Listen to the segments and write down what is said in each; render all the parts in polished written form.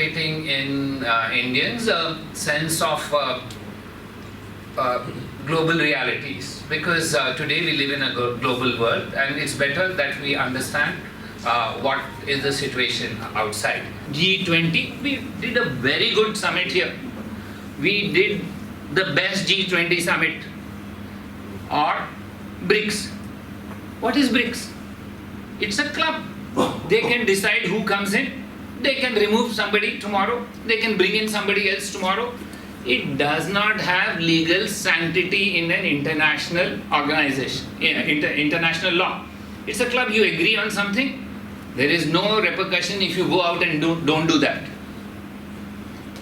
inculcating in Indians a sense of global realities, because today we live in a global world, and it's better that we understand what is the situation outside. G20, we did a very good summit here. We did the best G20 summit. Or BRICS. What is BRICS? It's a club. They can decide who comes in. They can remove somebody tomorrow. They can bring in somebody else tomorrow. It does not have legal sanctity in an international organization, international law. It's a club. You agree on something. There is no repercussion if you go out and don't do that.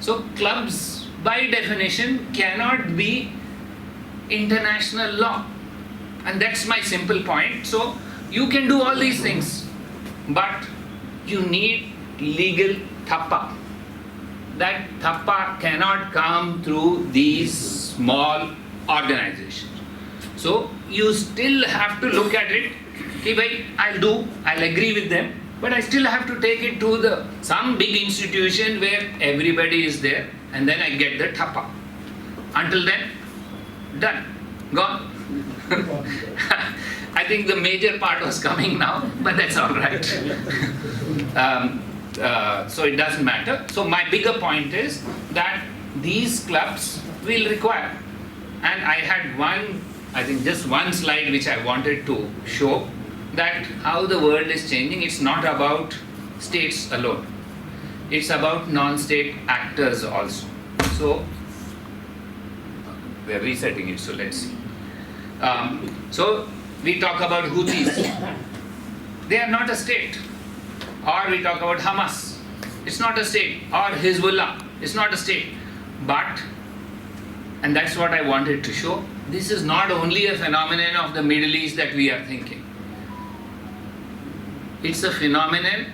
So clubs, by definition, cannot be international law. And that's my simple point. So you can do all these things, but you need legal thappa. That thappa cannot come through these small organizations. So you still have to look at it. Okay, bhai, I'll agree with them, but I still have to take it to some big institution where everybody is there, and then I get the thappa. Until then, done, gone. I think the major part was coming now, but that's all right. So it doesn't matter. So my bigger point is that these clubs will require, and I had just one slide which I wanted to show that how the world is changing. It's not about states alone. It's about non-state actors also. So we are resetting it, so let's see. So we talk about Houthis. They are not a state. Or we talk about Hamas. It's not a state. Or Hezbollah. It's not a state. But, and that's what I wanted to show, this is not only a phenomenon of the Middle East that we are thinking. It's a phenomenon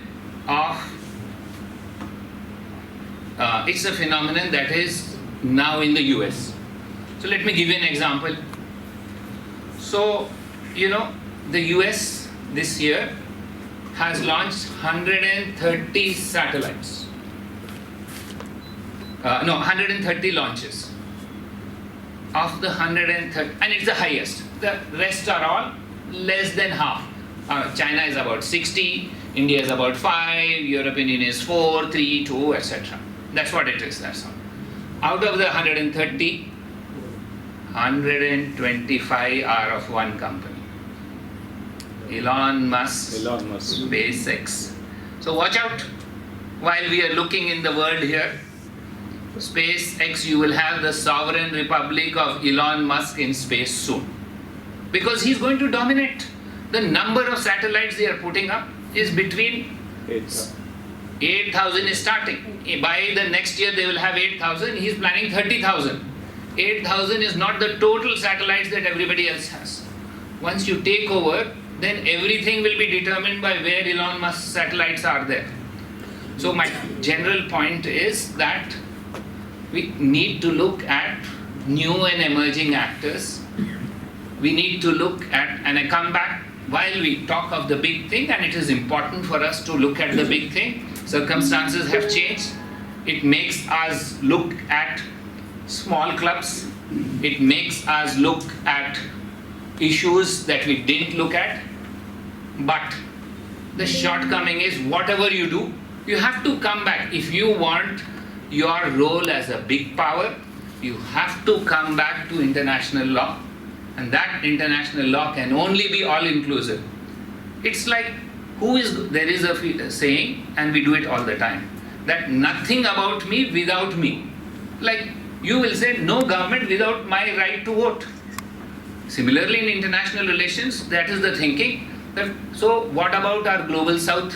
that is now in the US. So let me give you an example. So, the US this year has launched 130 satellites. 130 launches. Of the 130, and it's the highest. The rest are all less than half. China is about 60, India is about 5, European Union is 4, 3, 2, etc. That's what it is, that's all. Out of the 130, 125 are of one company. Elon Musk, SpaceX. So watch out. While we are looking in the world here, SpaceX, you will have the sovereign republic of Elon Musk in space soon. Because he's going to dominate. The number of satellites they are putting up is between 8,000 is starting. By the next year they will have 8,000. He's planning 30,000. 8,000 is not the total satellites that everybody else has. Once you take over, then everything will be determined by where Elon Musk's satellites are there. So my general point is that we need to look at new and emerging actors. We need to look at, and I come back, while we talk of the big thing, and it is important for us to look at the big thing, circumstances have changed. It makes us look at small clubs. It makes us look at issues that we didn't look at. But the shortcoming is whatever you do, you have to come back. If you want your role as a big power, you have to come back to international law. And that international law can only be all-inclusive. It's like, there is a saying, and we do it all the time, that nothing about me without me. Like, you will say, no government without my right to vote. Similarly, in international relations, that is the thinking. So what about our global south?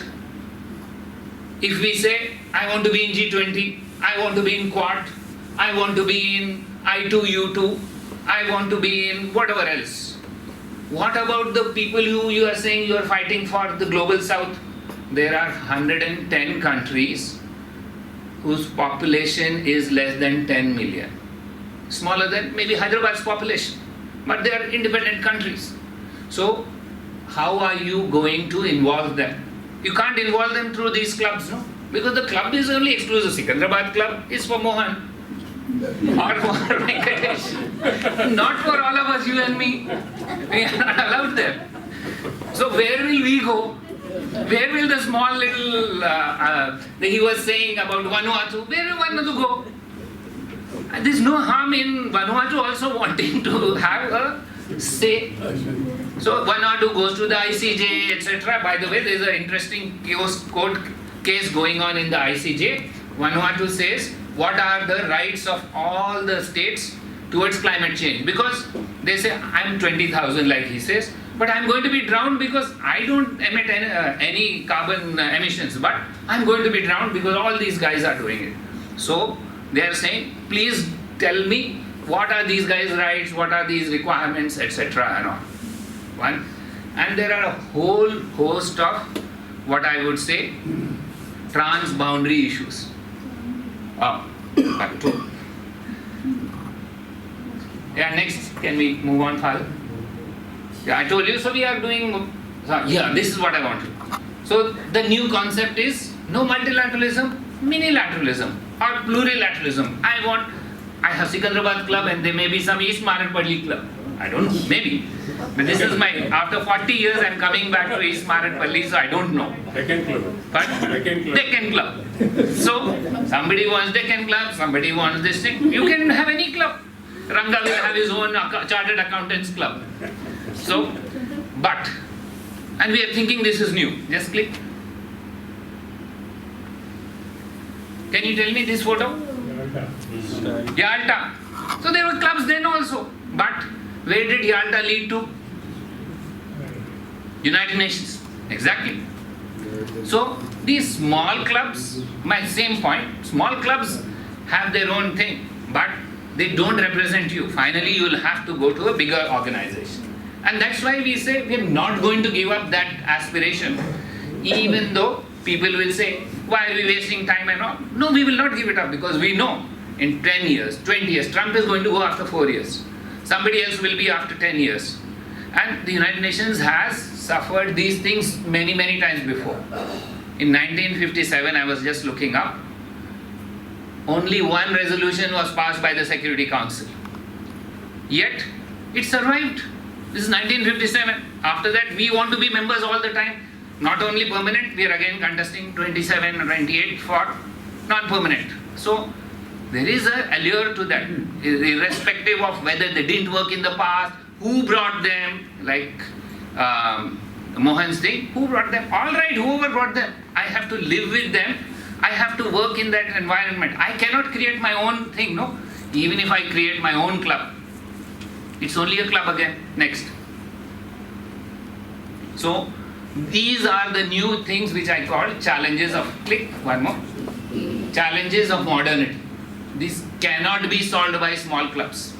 If we say, I want to be in G20, I want to be in Quad, I want to be in I2U2, I want to be in whatever else. What about the people who you are saying you are fighting for the global south? There are 110 countries whose population is less than 10 million. Smaller than maybe Hyderabad's population. But they are independent countries. So how are you going to involve them? You can't involve them through these clubs, no? Because the club is only exclusive. Sikandrabad club is for Mohan or for Venkatesh. Not for all of us, you and me. We are not allowed there. So where will we go? Where will the small little, he was saying about Vanuatu, where will Vanuatu go? And there's no harm in Vanuatu also wanting to have a say. So Vanuatu goes to the ICJ, etc. By the way, there's an interesting court case going on in the ICJ. Vanuatu says, what are the rights of all the states towards climate change? Because they say, I'm 20,000 like he says, but I'm going to be drowned because I don't emit any carbon emissions, but I'm going to be drowned because all these guys are doing it. So they are saying, please tell me what are these guys' rights, what are these requirements, etc. and all. One. And there are a whole host of what I would say trans-boundary issues. Two. Yeah, next, can we move on, Father? Yeah, I told you, so we are doing, yeah, this is what I want. So the new concept is no multilateralism, minilateralism or plurilateralism. I have Sikandrabad club and there may be some East Maratpalli club. I don't know, maybe. But this is after 40 years I'm coming back to East Maratpalli, so I don't know. Deccan club. But Deccan club. So somebody wants Deccan club, somebody wants this thing. You can have any club. Ranga will have his own chartered accountants club. So, and we are thinking this is new. Just click. Can you tell me this photo? Yalta. So there were clubs then also. But where did Yalta lead to? United Nations. Exactly. So these small clubs, my same point, small clubs have their own thing, but they don't represent you. Finally, you will have to go to a bigger organization. And that's why we say we are not going to give up that aspiration, even though people will say, why are we wasting time and all? No, we will not give it up because we know in 10 years, 20 years, Trump is going to go after 4 years. Somebody else will be after 10 years. And the United Nations has suffered these things many, many times before. In 1957, I was just looking up, only one resolution was passed by the Security Council. Yet, it survived. This is 1957. After that, we want to be members all the time. Not only permanent, we are again contesting 27 or 28 for non-permanent. So, there is an allure to that, irrespective of whether they didn't work in the past, who brought them, like Mohan's thing, who brought them? All right, whoever brought them, I have to live with them. I have to work in that environment. I cannot create my own thing, no? Even if I create my own club, it's only a club again. Next. So, these are the new things which I call challenges of, click, one more. Challenges of modernity. This cannot be solved by small clubs.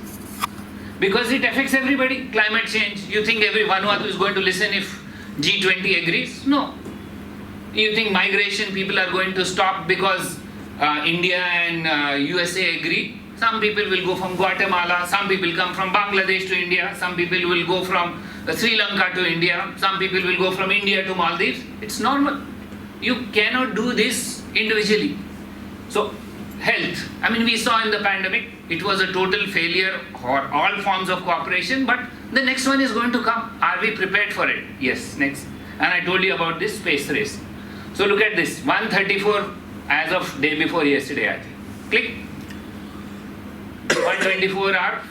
Because it affects everybody. Climate change. You think every Vanuatu is going to listen if G20 agrees? No. You think migration, people are going to stop because India and USA agree? Some people will go from Guatemala, some people come from Bangladesh to India, some people will go from Sri Lanka to India, some people will go from India to Maldives. It's normal. You cannot do this individually. So, health. I mean, we saw in the pandemic, it was a total failure for all forms of cooperation, but the next one is going to come. Are we prepared for it? Yes, next. And I told you about this space race. So look at this, 134 as of day before yesterday, I think. Click. 124 are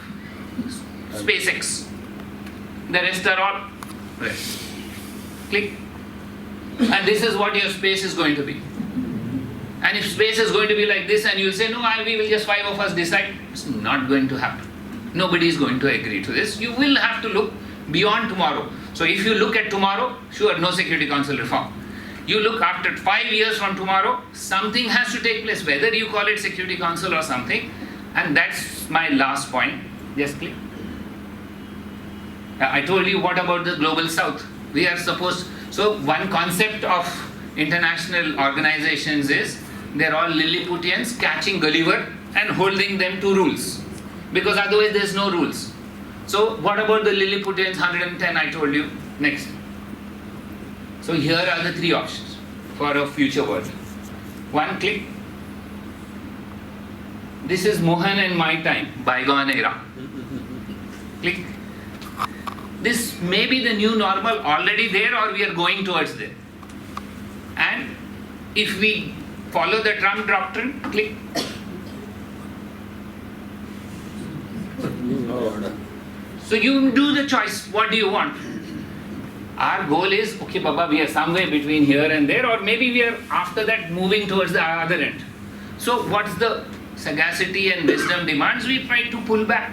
SpaceX. The rest are all rest. Click. And this is what your space is going to be. And if space is going to be like this and you'll say, no, we will just 5 of us decide, it's not going to happen. Nobody is going to agree to this. You will have to look beyond tomorrow. So if you look at tomorrow, sure, no Security Council reform. You look after 5 years from tomorrow, something has to take place, whether you call it Security Council or something. And that's my last point. Just click. I told you what about the Global South. We are supposed, so one concept of international organizations is they're all Lilliputians catching Gulliver and holding them to rules. Because otherwise there's no rules. So what about the Lilliputians 110 I told you? Next. So here are the 3 options for a future world. One click. This is Mohan and my time, bygone era. Click. This may be the new normal, already there, or we are going towards there. And if we follow the Trump doctrine, click. So you do the choice, what do you want? Our goal is, okay Baba, we are somewhere between here and there, or maybe we are after that moving towards the other end. So what's the sagacity and wisdom demands? We try to pull back,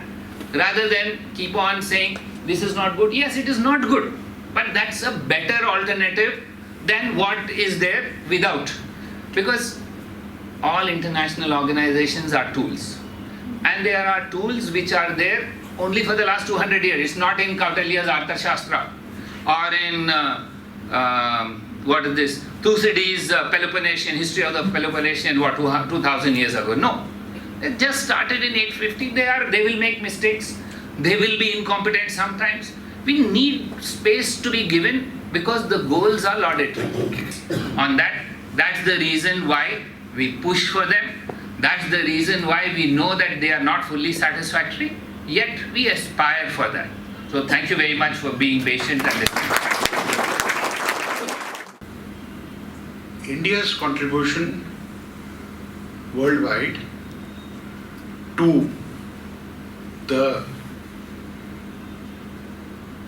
rather than keep on saying, this is not good. Yes, it is not good, but that's a better alternative than what is there without. Because all international organizations are tools. And there are tools which are there only for the last 200 years. It's not in Kautilya's Arthashastra or in what is this, Thucydides' Peloponnesian, history of the Peloponnesian, 2000 years ago. No. They just started in 850. They will make mistakes. They will be incompetent sometimes. We need space to be given because the goals are laudatory. On that, that's the reason why we push for them. That's the reason why we know that they are not fully satisfactory, yet we aspire for that. So thank you very much for being patient and listening. India's contribution worldwide to the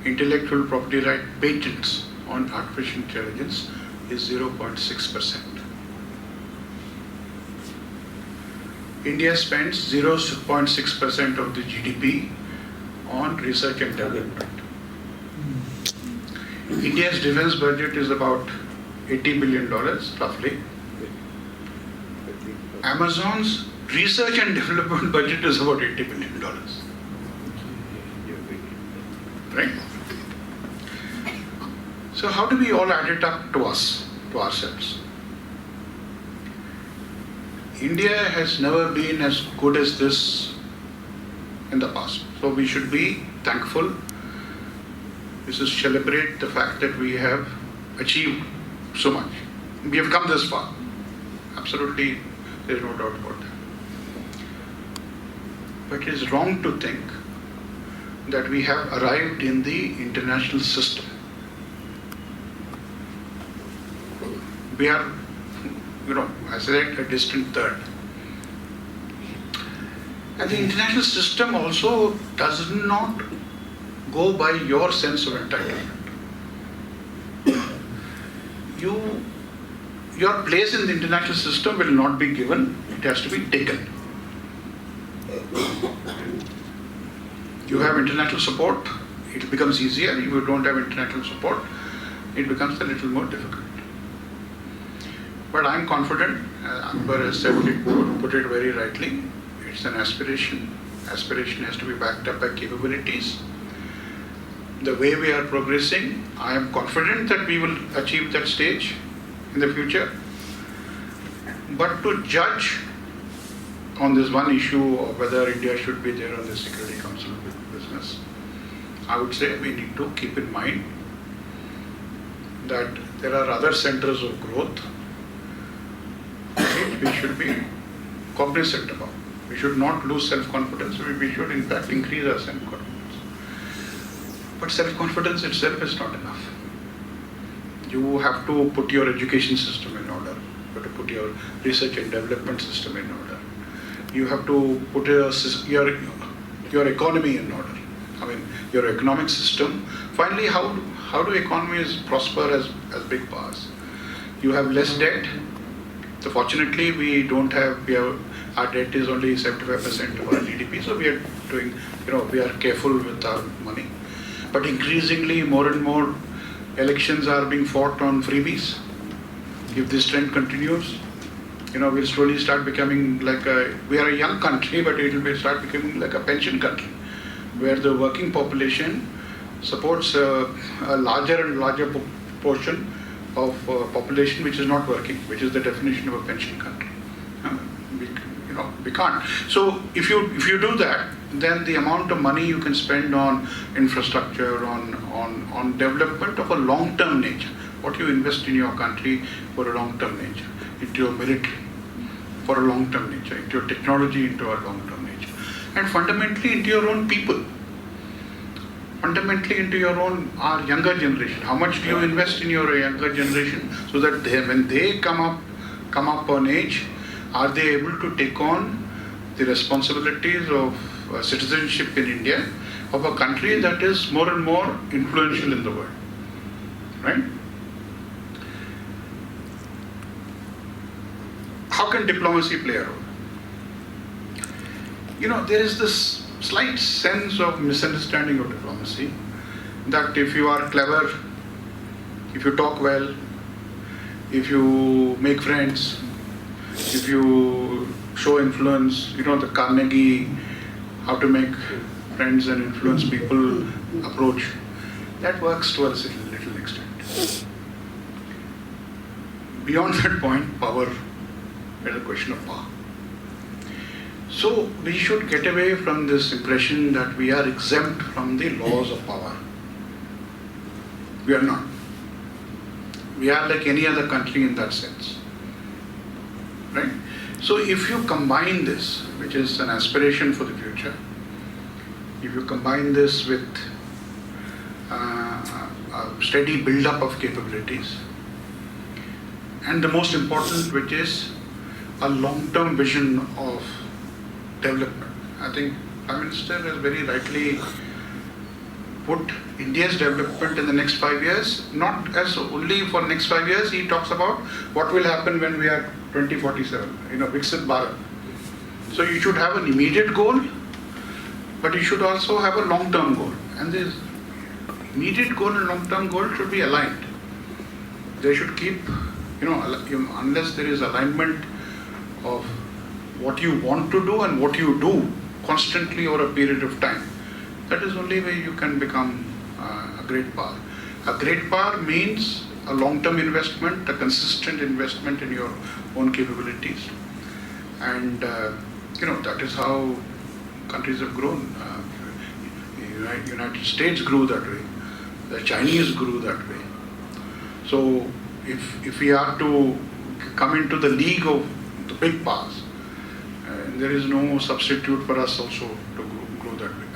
intellectual property right patents on artificial intelligence is 0.6%. India spends 0.6% of the GDP on research and development. India's defense budget is about $80 billion, roughly. Amazon's research and development budget is about $80 billion. Right? So how do we all add it up to us, to ourselves? India has never been as good as this in the past. So we should be thankful. We should celebrate the fact that we have achieved so much. We have come this far. Absolutely, there is no doubt about that. But it is wrong to think that we have arrived in the international system. We are, I said, a distant third. And the international system also does not go by your sense of entitlement. Your place in the international system will not be given, it has to be taken. You have international support, it becomes easier. If you don't have international support, it becomes a little more difficult. But I'm confident, Akbar has said it, put it very rightly, it's an aspiration. Aspiration has to be backed up by capabilities. The way we are progressing, I am confident that we will achieve that stage in the future. But to judge on this one issue of whether India should be there on the Security Council of Business, I would say we need to keep in mind that there are other centers of growth which we should be cognizant about. We should not lose self-confidence, we should in fact increase our self-confidence. But self-confidence itself is not enough. You have to put your education system in order. You have to put your research and development system in order. You have to put your economy in order. I mean, your economic system. Finally, how do economies prosper as big powers? You have less debt. So fortunately, our debt is only 75% of our GDP, so we are doing, we are careful with our money. But increasingly, more and more elections are being fought on freebies. If this trend continues, we'll slowly start becoming we are a young country, but it will start becoming like a pension country, where the working population supports a larger and larger portion of population which is not working, which is the definition of a pension country. We can't. So if you do that, then the amount of money you can spend on infrastructure, on development of a long-term nature, what you invest in your country for a long-term nature, into your military, for a long-term nature, into your technology, into a long-term nature, and fundamentally into your own people, fundamentally into your own, our younger generation. How much do you invest in your younger generation so that when they come up on age, are they able to take on the responsibilities of citizenship in India, of a country that is more and more influential in the world, right? How can diplomacy play a role? There is this slight sense of misunderstanding of diplomacy, that if you are clever, if you talk well, if you make friends, if you show influence, the Carnegie, how to make friends and influence people approach, that works to a little extent. Beyond that point, power is a question of power. So we should get away from this impression that we are exempt from the laws of power. We are not. We are like any other country in that sense, right? So if you combine this, which is an aspiration for the future, if you combine this with a steady build-up of capabilities, and the most important, which is a long-term vision of development. I think Prime Minister has very rightly put India's development in the next 5 years, not as only for next 5 years. He talks about what will happen when we are 2047, Viksit Bharat. So you should have an immediate goal, but you should also have a long-term goal. And this immediate goal and long-term goal should be aligned. They should keep, unless there is alignment of what you want to do and what you do constantly over a period of time, that is the only way you can become a great power. A great power means a long-term investment, a consistent investment in your own capabilities. And, that is how countries have grown. United States grew that way. The Chinese grew that way. So if we are to come into the league of the big powers, there is no substitute for us also to grow that way.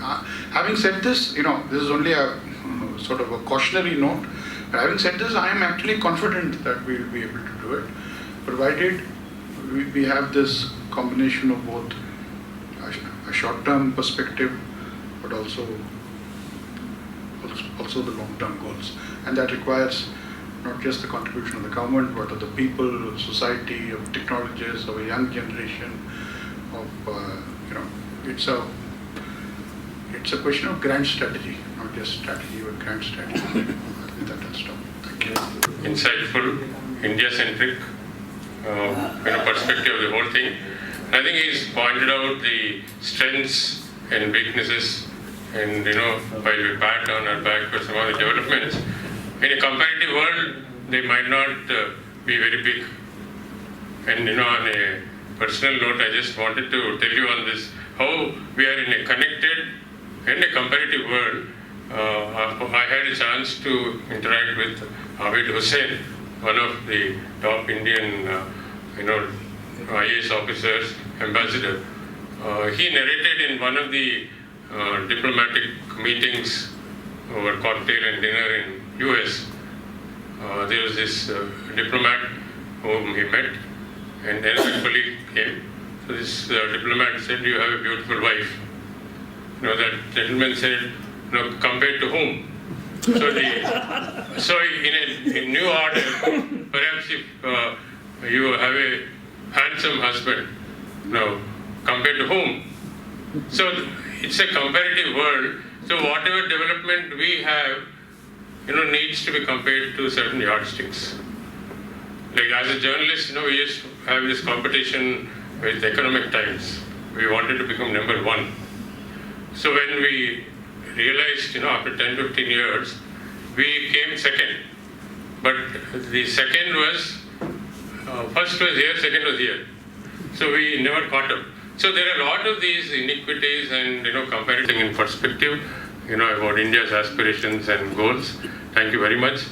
Having said this, this is only a sort of a cautionary note. But having said this, I am actually confident that we will be able to do it, provided we have this combination of both a short-term perspective, but also the long-term goals. And that requires not just the contribution of the government, but of the people, of society, of technologists, of a young generation, it's a question of grand strategy, not just strategy, but grand strategy. I think that will stop. Thank you. Insightful, India-centric perspective of the whole thing. I think he's pointed out the strengths and weaknesses, and while we pat on our back for some of the developments, in a comparative world, they might not be very big. And on a personal note, I just wanted to tell you on this, how we are in a connected and a comparative world. I had a chance to interact with Abid Hussain, one of the top Indian, IAS officers, ambassador. He narrated in one of the diplomatic meetings over cocktail and dinner in US. There was this diplomat whom he met, and then a colleague came. So this diplomat said, "You have a beautiful wife." That gentleman said, "No, compared to whom?" So in a new order, perhaps if you have a handsome husband, compared to whom? So it's a comparative world. So whatever development we have, needs to be compared to certain yardsticks. Like as a journalist, we used to have this competition with Economic Times. We wanted to become number one. So when we realized, after 10, 15 years, we came second. But the second was, first was here, second was here. So we never caught up. So there are a lot of these inequities and, comparing in perspective, about India's aspirations and goals. Thank you very much.